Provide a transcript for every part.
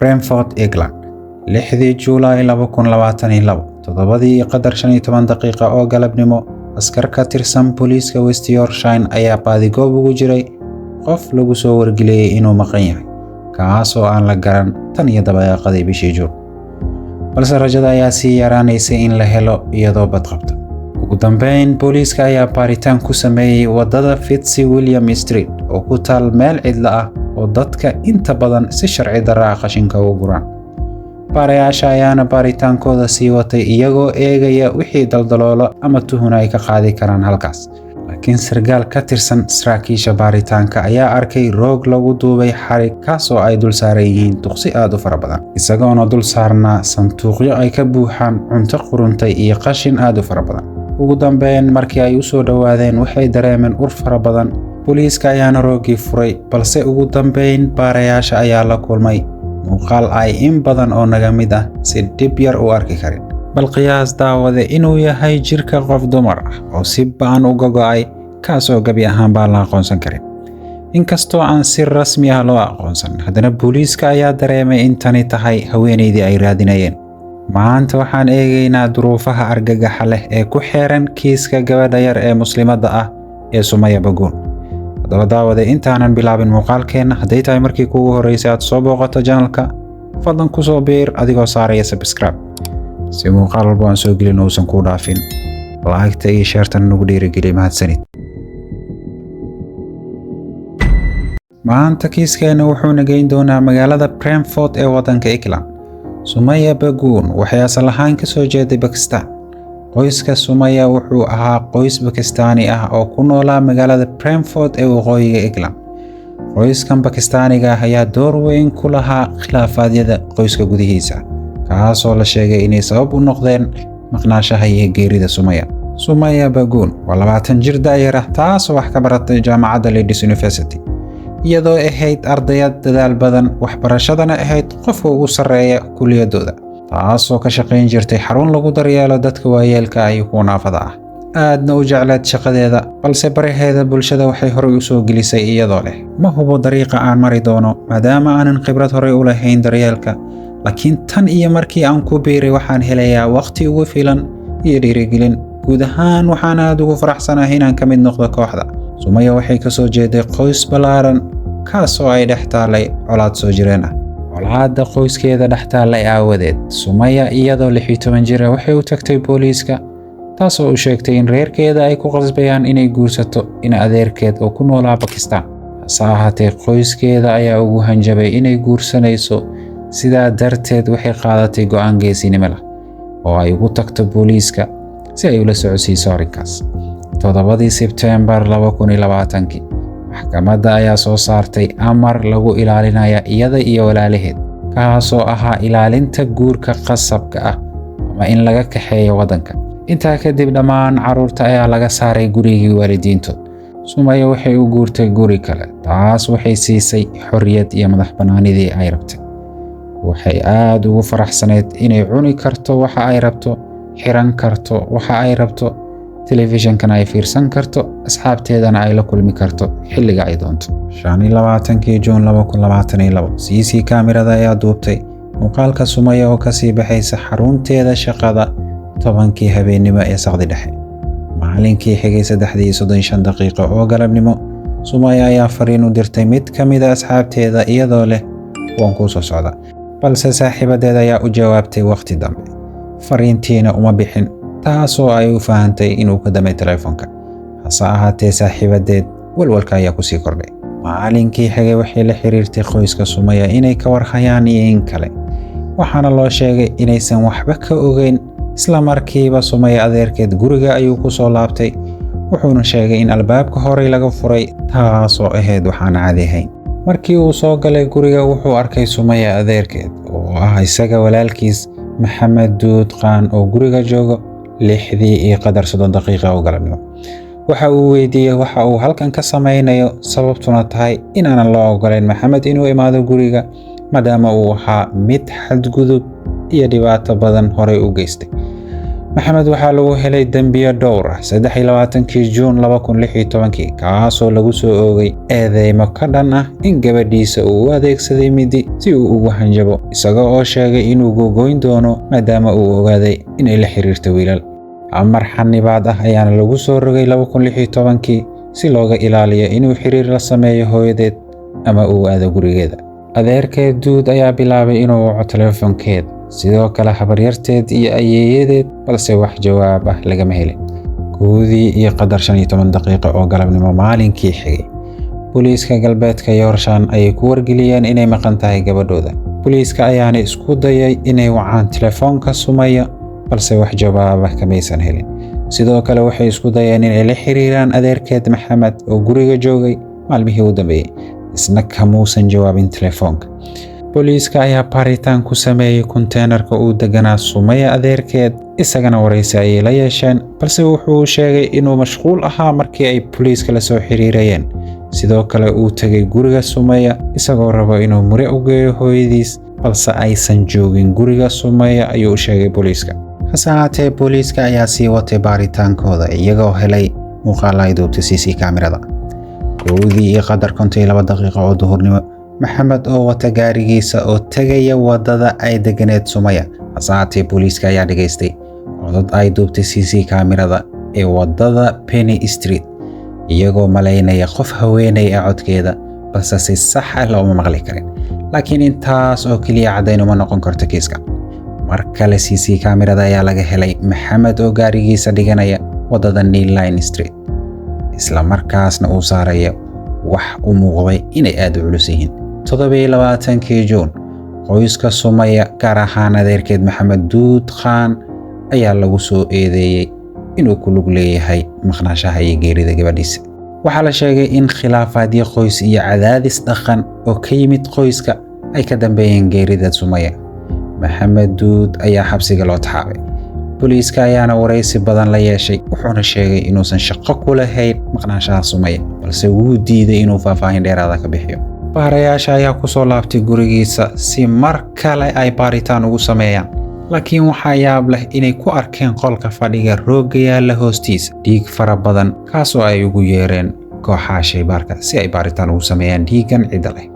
Brentford, England 6 Juulaay 2022 todobadii qadar 15 daqiiqo oo galabnimo. askar ka tirsan booliiska West Yorkshire ayaa baadigoob ugu jiray qof lagu soo wargeliyay inuu maqan yahay, kaas oo aan la garan tan iyo dabayaaqadii bishii Juun, balse rajada ayaa sii yaraanaysay in la helo iyadoo badqabta. ugu dambeyn, booliiska ayaa baaritaan ku sameeyay wadada Fitzwilliam Street oo ku taal meel cidla ah oo dadka inta badan si sharci darro ah qashinka ugu guraan. baarayaasha ayaana baaritaankooda sii watay iyagoo eegaya wixii daldaloolo ama tuhun ay ka qaadi karaan halkaas. laakiin sargaal ka tirsan saraakiisha baaritaanka ayaa arkay roog lagu duubay xarig kaas oo ay dul saaran yihiin duqsi aad u fara badan, isagoona dul saarnaa sanduuqyo ay ka buuxaan cunto quruntay iyo qashin aad u fara badan. ugu dambeyn, markii ay u soo dhowaadeen waxay dareemeen ur fara badan. booliiska ayaana roogii furay, balse ugu dambeyn baarayaasha ayaa la kulmay muuqaal ay in badan oo naga mid ah si dhib yar u arki karin. bal qiyaas daawade inuu yahay jirka qof dumar ah oo si ba'an u gogo'ay, kaas oo gabi ahaan baan la aqoonsan karin. inkastoo aan si rasmi ah loo aqoonsan, haddana booliiska ayaa dareemay in tani tahay haweeneydii ay raadinayeen. maanta waxaan eegaynaa duruufaha argagaxa leh ee ku xeeran kiiska gabadha yar ee muslimadda ah ee Sumaya Bagun. haddaba daawade, intaanan bilaabin muuqaalkeenna, hadday tahay markii kuugu horreysay aad soo booqato channelka, fadlan ku soo biir adigoo saaraya subscribe si muuqaal walba aan soo gelin uusan kuu dhaafin. like-ta iyo share-tan nagu dhiirigeliya, mahadsanid. maanta kiiskeena wuxuu nageyn doonaa magaalada Brentford ee waddanka England. Sumaya Bagun waxay asal ahaan ka soo jeeday Pakistan. qoyska Sumaya wuxuu ahaa qoys Pakistaani ah oo ku noolaa magaalada Brentford ee waqooyiga England. qoyskan Pakistaaniga ah ayaa door weyn ku lahaa khilaafaadyada qoyska gudihiisa, kaasoo la sheegay inay sabab u noqdeen maqnaanshaha iyo geerida Sumaya. Sumaya Bagun waa 20 jir da'yar ah, taasoo wax ka baratay jaamacadda Leeds University, iyadoo ahayd ardayad dadaal badan, waxbarashadana ahayd qofka ugu sarreeya kulliyadooda, taasoo ka shaqayn jirtay xarun lagu daryeelo dadka waayeelka iyo kuwa naafada ah. aadna u jeclayd shaqadeeda, balse baraheeda bulshada waxay horey u soo gelisay iyadoo leh, ma hubo dariiqa aan mari doono maadaama aanan khibrad horey u lahayn daryeelka, laakiin tan iyo markii aan ku biiray waxaan helayaa waqti ugu filan iyo dhiirigelin. guud ahaan waxaan aad ugu faraxsanahay inaan ka mid noqdo kooxda. Sumaya waxay ka soo jeeday qoys ballaaran, kaas oo ay dhex taalay colaad soo jireen ah. colaadda qoyskeeda dhex taalay aawadeed, Sumaya iyadoo 16 jir ah waxay u tagtay booliiska, taasoo u sheegtay in reerkeeda ay ku qasbayaan inay guursato in adeerkeed oo ku noolaa Pakistan. hase ahaatee, qoyskeeda ayaa ugu hanjabay inay guursanayso, sidaa darteed waxay qaadatay go'aan geesinimo leh oo ay ugu tagto booliiska si ay ula socodsiiso arrinkaas. 7 Sebteembar 2020 maxkamadda ayaa soo saartay amar lagu ilaalinaya iyada iyo walaalaheed, kaasoo ahaa ilaalinta guurka qasabka ah ama in laga kaxeeyo waddanka. intaa kadib, dhammaan carruurta ayaa laga saaray gurigii waalidiintood. Sumaya waxay u guurtay guri kale, taas waxay siisay xorriyad iyo madax bannaanidii ay rabtay. waxay aad ugu faraxsaneyd inay cuni karto waxa ay rabto, xiran karto waxa ay rabto, telefishinkana ay fiirsan karto, asxaabteedana ay la kulmi karto xilliga ay doonto. 25 Juun 2022 CC kaamirada ayaa duubtay muuqaalka Sumaya oo kasii baxaysa xarunteeda shaqada 10 habeenimo ee saqdi dhexe. maalinkii xigay 3:35 daqiiqo oo galabnimo, Sumaya ayaa fariin u dirtay mid ka mid ah asxaabteeda iyadoo leh, waan kuu soo socda, balse saaxiibadeed ayaa u jawaabtay waqti dambe. fariintiina uma bixin, taasoo ay u fahantay inuu ka damay telefoonka. hase ahaatee, saaxiibadeed walwalka ayaa kusii kordhay. maalinkii xigay waxay la xiriirtay qoyska Sumaya inay ka warhayaan iyo in kale, waxaana loo sheegay inaysan waxba ka ogeyn. isla markiiba Sumaya adeerkeed guriga ayuu ku soo laabtay, wuxuuna sheegay in albaabka horey laga furay, taasoo ahayd waxaan caadi ahayn. markii uu soo galay guriga, wuxuu arkay Sumaya adeerkeed oo ah isaga walaalkiis Maxamed Duud Qaan oo guriga jooga 6:30 daqiiqo oo galabnimo. waxa uu weydiiyey waxa uu halkan ka samaynayo, sababtuna tahay in aanan loo ogoleyn Maxamed inuu imaado guriga maadaama uu ahaa mid xadgudub iyo dhibaato badan horey u geystay. maxamed waxaa lagu helay dembiyo dhowr ah 23 Juun 2016 kaasoo lagu soo oogay eedeymo ka dhan ah in gabadhiisa uu u adeegsaday midi si uu ugu hanjabo isaga oo sheegay inuu gogoyn doono maadaama uu ogaaday inay la xiriirto wiilal. Amar xanibaad ah ayaana lagu soo rogay 2016 si looga ilaaliyo inuu xiriir la sameeyo hooyadeed ama uu aado gurigeeda. Adeerkeed Duud ayaa bilaabay inuu waco telefoonkeeda, sidoo kale habaryarteed iyo ayeeyadeed, balse wax jawaab ah lagama helin. 1:15 daqiiqo oo galabnimo maalinkii xigay, booliiska galbeedka Yorkshire ayay ku wargeliyeen inay maqan tahay gabadhooda. Booliiska ayaana isku dayay inay wacaan telefoonka Sumaya, balse wax jawaab ah kamaysan helin. Sidoo kale waxay isku dayeen inay la xiriiraan adeerkeed Maxamed oo guriga joogay maalmihii u dambeeyay, isna kamuusan jawaabin telefoonka. Booliiska ayaa baaritaan ku sameeyay konteenarka uu deganaa Sumaya adeerkeed, isagana wareysi ayay la yeesheen, balse wuxuu sheegay inuu mashquul ahaa markii ay booliiska la soo xiriirayeen. Sidoo kale uu tagay guriga Sumaya isagoo rabo inuu mure u geeyo hooyadiis, balse aysan joogin guriga Sumaya ayuu u sheegay booliiska. Hase ahaatee booliiska ayaa sii watay baaritaankooda iyagoo helay muuqaal ay duubtay CC kaamirada. 1:52 daqiiqo oo duhurnimo, Maxamed oo wata gaarigiisa oo tagaya wadada ay deganeed Sumaya. Hase ahaatee booliiska ayaa dhageystay codad ay duubtay CC kaamirada ee wadada Penny Street iyagoo malaynaya qof haweeney ah codkeeda, balse si sax ah looma maqli karin. Laakiin intaas oo kaliya caddayn uma noqon karto kiiska. Mar kale CC kaamirada ayaa laga helay Maxamed oo gaarigiisa dhiganaya wadada Neil Line Street, isla markaasna uu saarayo wax u muuqday inay aad u culus yihiin. 27 Juun, qoyska Sumaya gaar ahaan adeerkeed Maxamed Duud Khan ayaa lagu soo eedeeyay inuu ku lug leeyahay maqnaanshaha iyo geerida gabadhiisa. Waxaa la sheegay in khilaafaadyo qoys iyo cadaadis dhaqan oo ka yimid qoyska ay ka dambeeyeen geerida Sumaya. Maxamed Duud ayaa xabsiga loo taxaabay. Booliiska ayaana wareysi badan la yeeshay, wuxuuna sheegay inuusan shaqo ku lahayn maqnaanshaha Sumaya, balse wuu diiday inuu faahfaahin dheeraad ka bixiyo. Baarayaasha ayaa ku soo laabtay gurigiisa si mar kale ay baaritaan ugu sameeyaan, laakiin waxaa yaab leh inay ku arkeen qolka fadhiga roogga yaalla hoostiisa dhiig fara badan, kaasoo ay ugu yeereen kooxaha shaybaarka si ay baaritaan ugu sameeyaan dhiiggan cidda leh.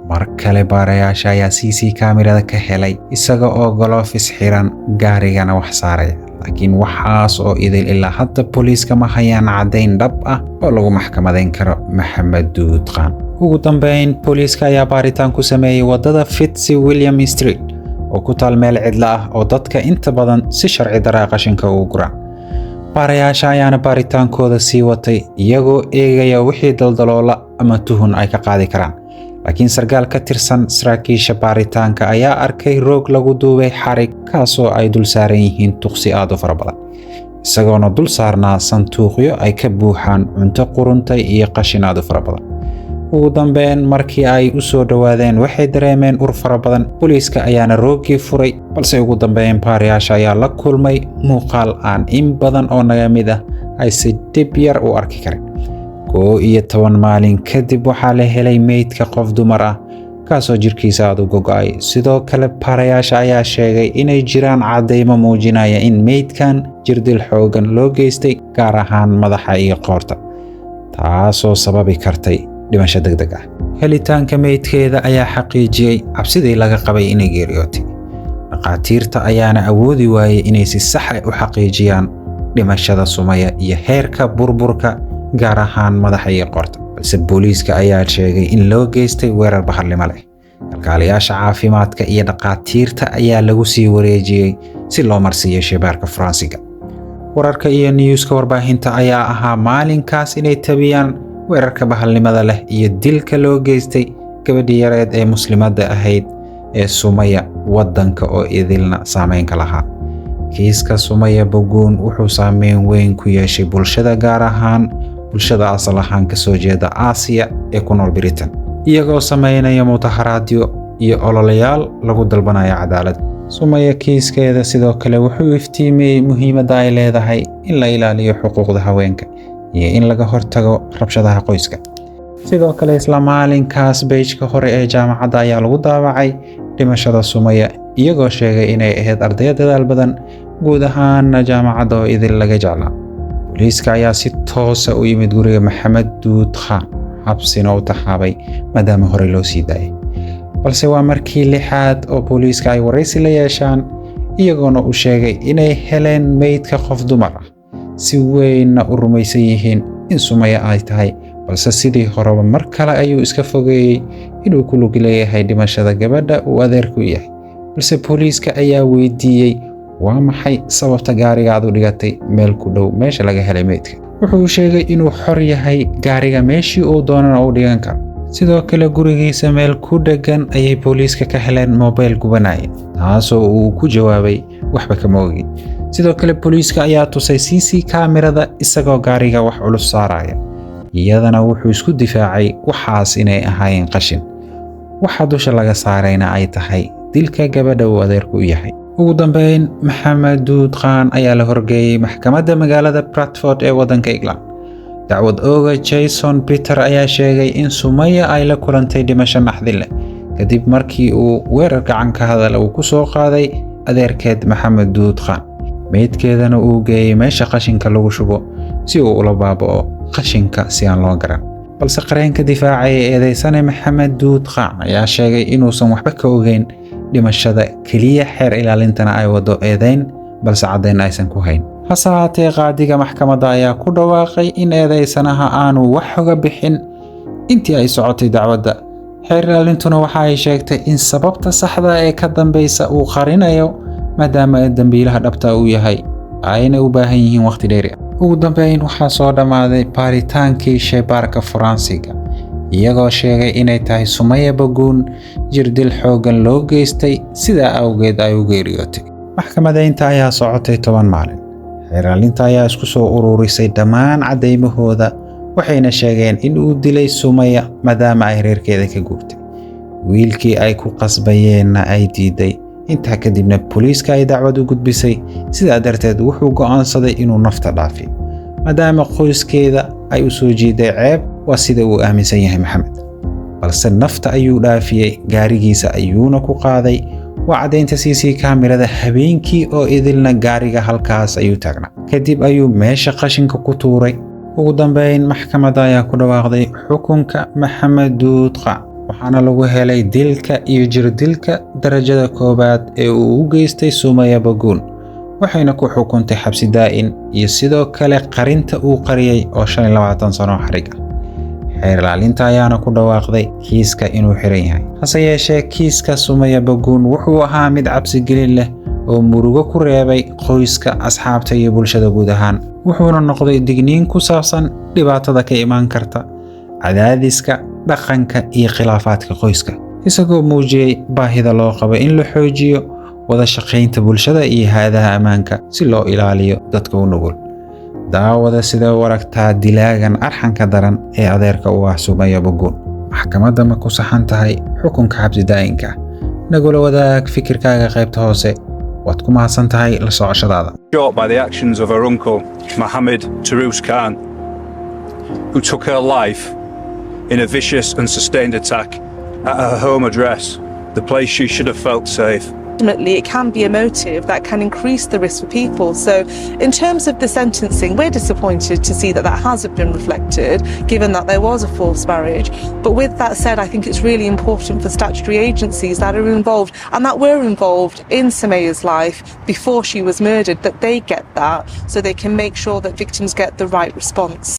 Mar kale baarayaasha ayaa CC kaamirada ka helay isaga oo galoofis xiran gaarigana wax saaraya, laakiin waxaas oo idil ilaa hadda booliiska ma hayaan caddayn dhab ah oo lagu maxkamadeyn karo Maxamed Duud Khan. Ugu dambeyn, booliiska ayaa baaritaan ku sameeyay wadada Fitzwilliam Street oo ku taal meel cidla ah oo dadka inta badan si sharci darro qashinka ugu guraan. Baarayaasha ayaana baaritaankooda sii watay iyagoo eegaya wixii daldaloola ama tuhun ay ka qaadi karaan. Laakiin sargaal ka tirsan saraakiisha baaritaanka ayaa arkay roog lagu duubay xarig kaasoo ay dul saaran yihiin tuqsi aad u fara badan, isagoona dul saarnaa sanduuqyo ay ka buuxaan cunto quruntay iyo qashin aad u fara badan. Ugu dambeyn, markii ay u soo dhawaadeen waxay dareemeen ur fara badan. Booliiska ayaana roogii furay, balse ugu dambeyn baarayaasha ayaa la kulmay muuqaal aan in badan oo naga mid ah ay si dib yar u arki karin. 11 maalin kadib waxaa la helay meydka qof dumar ah kaasoo jirkiisa aad u gogo'ay. Sidoo kale baarayaasha ayaa sheegay inay jiraan caddeymo muujinaya in meydkan jirdil xoogan loo geystay, gaar ahaan madaxa iyo qoorta, taasoo sababi kartay dhimasho degdeg ah. Helitaanka meydkeeda ayaa xaqiijiyay cabsidii laga qabay inay geeriyootay. Dhaqaatiirta ayaana awoodi waayay inay si sax ah u xaqiijiyaan dhimashada Sumaya iyo heerka burburka, gaar ahaan madaxa iyo qoorta, balse booliiska ayaa sheegay in loo geystay weerar bahalnimo leh. Kalkaaliyaasha caafimaadka iyo dhaqaatiirta ayaa lagu sii wareejiyay si loo marsiiyo shaybaarka Faransiga. Wararka iyo newska warbaahinta ayaa ahaa maalinkaas inay tabiyaan weerarka bahalnimada leh iyo dilka loo geystay gabadhii yareed ee muslimadda ahayd ee Sumaya, wadanka oo idilna saameyn ka lahaa. Kiiska Sumaya Baguun wuxuu saameyn weyn ku yeeshay bulshada, gaar ahaan bulshada asal ahaan ka soo jeeda Aasiya ee ku nool Britain, iyagoo sameynaya mudaharaadyo iyo ololayaal lagu dalbanayo cadaalad. Sumaya kiiskeeda sidoo kale wuxuu iftiimiyay muhiimadda ay leedahay in la ilaaliyo xuquuqda haweenka iyo in laga hortago rabshadaha qoyska. Sidoo kale isla maalinkaas page-ka hore ee jaamacadda ayaa lagu daawacay dhimashada Sumaya, iyagoo sheegay inay ahayd arday dadaal badan, guud ahaanna jaamacadda oo idin laga jeclaa. Booliiska ayaa si toosa u yimid guriga Maxamed Duud Khan, xabsina u taxaabay maadaama hore loo sii daayay. balse waa markii lixaad oo booliiska ay waraysi la yeeshaan iyagoona u sheegay inay heleen meydka qof dumar ah, si weynna u rumaysan yihiin in Sumaya ay tahay, balse sidii horeba mar kale ayuu iska fogeeyey inuu ku lug leeyahay dhimashada gabadha uu adeerku yahay. balse booliiska ayaa weydiiyey waa maxay sababta gaariga aad u dhigatay meel ku dhow meesha laga helay meydka. wuxuu sheegay inuu xor yahay gaariga meeshii uu doonana u dhigan karo. sidoo kale gurigiisa meel ku dhagan ayay booliiska ka heleen mobile gubanaya, taasoo uu ku jawaabay waxba kama ogin. sidoo kale booliiska ayaa tusay CC kaamirada isagoo gaariga wax culus saaraya, iyadana wuxuu isku difaacay waxaas inay ahaayeen qashin. waxa dusha laga saarayna ay tahay dilka gabadha uu adeerku yahay. ugu dambeyn, Maxamed Duud Khan ayaa la horgeeyay maxkamadda magaalada Bradford ee waddanka England. dacwad ooga Jason Peter ayaa sheegay in Sumaya ay la kulantay dhimasho naxdin leh kadib markii uu weerar gacan ka hadal uu ku soo qaaday adeerkeed Maxamed Duud Khan. meydkeedana uu geeyay meesha qashinka lagu shubo si uu ula baaba'o qashinka si aan loo garan. balse qareenka difaacaya eedeysane Maxamed Duud Khan ayaa sheegay inuusan waxba ka ogeyn dhimashada, keliya xeer ilaalintana ay wado eedeyn balse caddayn aysan ku hayn. hase haatee qaadiga maxkamadda ayaa ku dhawaaqay in eedeysanaha aanu wax uga bixin intii ay socotay dacwadda. xeer ilaalintuna waxa ay sheegtay in sababta saxda ee ka dambaysa uu qarinayo maadaama dambiilaha dhabta uu yahay ayna u baahan yihiin waqti dheeri ah. ugu dambeyn, waxaa soo dhammaaday baaritaankii shaybaarka forensiga, iyagoo sheegay inay tahay Sumaya Baguun jirdil xooggan loo geystay, sidaa awgeed ay u geeriyootay. maxkamadaynta ayaa socotay 10 maalin. xeer ilaalinta ayaa isku soo ururisay dhammaan cadeymahooda, waxayna sheegeen in uu dilay Sumaya maadaama ay reerkeeda ka guurtay. wiilkii ay ku qasbayeenna ay diiday. intaa kadibna booliiska ay dacwad u gudbisay, sidaa darteed wuxuu go'aansaday inuu nafta dhaafiyo maadaama qoyskeeda ay u soo jiiday ceeb. waa sida uu aaminsan yahay Maxamed, balse nafta ayuu dhaafiyey, gaarigiisa ayuuna ku qaaday. waa caddaynta CC kaamirada habeenkii oo idilna gaariga halkaas ayuu taagnaa. kadib ayuu meesha qashinka ku tuuray. ugu dambeyn, maxkamadda ayaa ku dhawaaqday xukunka Maxamed Duud Khan, waxaana lagu helay dilka iyo jirdilka darajada koobaad ee uu u geystay Sumaya Baguun, waxayna ku xukuntay xabsi daa'in iyo sidoo kale qarinta uu qariyay oo 25 sano xarig ah. xeer ilaalinta ayaana ku dhawaaqday kiiska inuu xiran yahay. hase yeeshee, kiiska Sumaya Baguun wuxuu ahaa mid cabsi gelin leh oo murugo ku reebay qoyska, asxaabta iyo bulshada guud ahaan. wuxuuna noqday digniin ku saabsan dhibaatada ka imaan karta cadaadiska, dhaqanka iyo khilaafaadka qoyska, isagoo muujiyay baahida loo qabo in la xoojiyo wada shaqaynta bulshada iyo hay'adaha ammaanka si loo ilaaliyo dadka u nugul. daawada sida u aragtaa dilaagan arxanka daran ee adeerka u ah Sumaya Baguun. maxkamadda ma ku saxan tahay xukunka xabsi daa'inka? nagula wadaag fikirkaaga qaybta hoose. waad ku mahadsan tahay la socoshadaada. Shot by the actions of her uncle, Mohammed Tarus Khan, who took her life in a vicious and sustained attack at her home address, the place she should have felt safe. Ultimately, it can be a motive that can increase the risk for people. So in terms of the sentencing, we're disappointed to see that that hasn't been reflected, given that there was a forced marriage. But with that said, I think it's really important for statutory agencies that are involved and that were involved in Sumaya's life before she was murdered, that they get that so they can make sure that victims get the right response.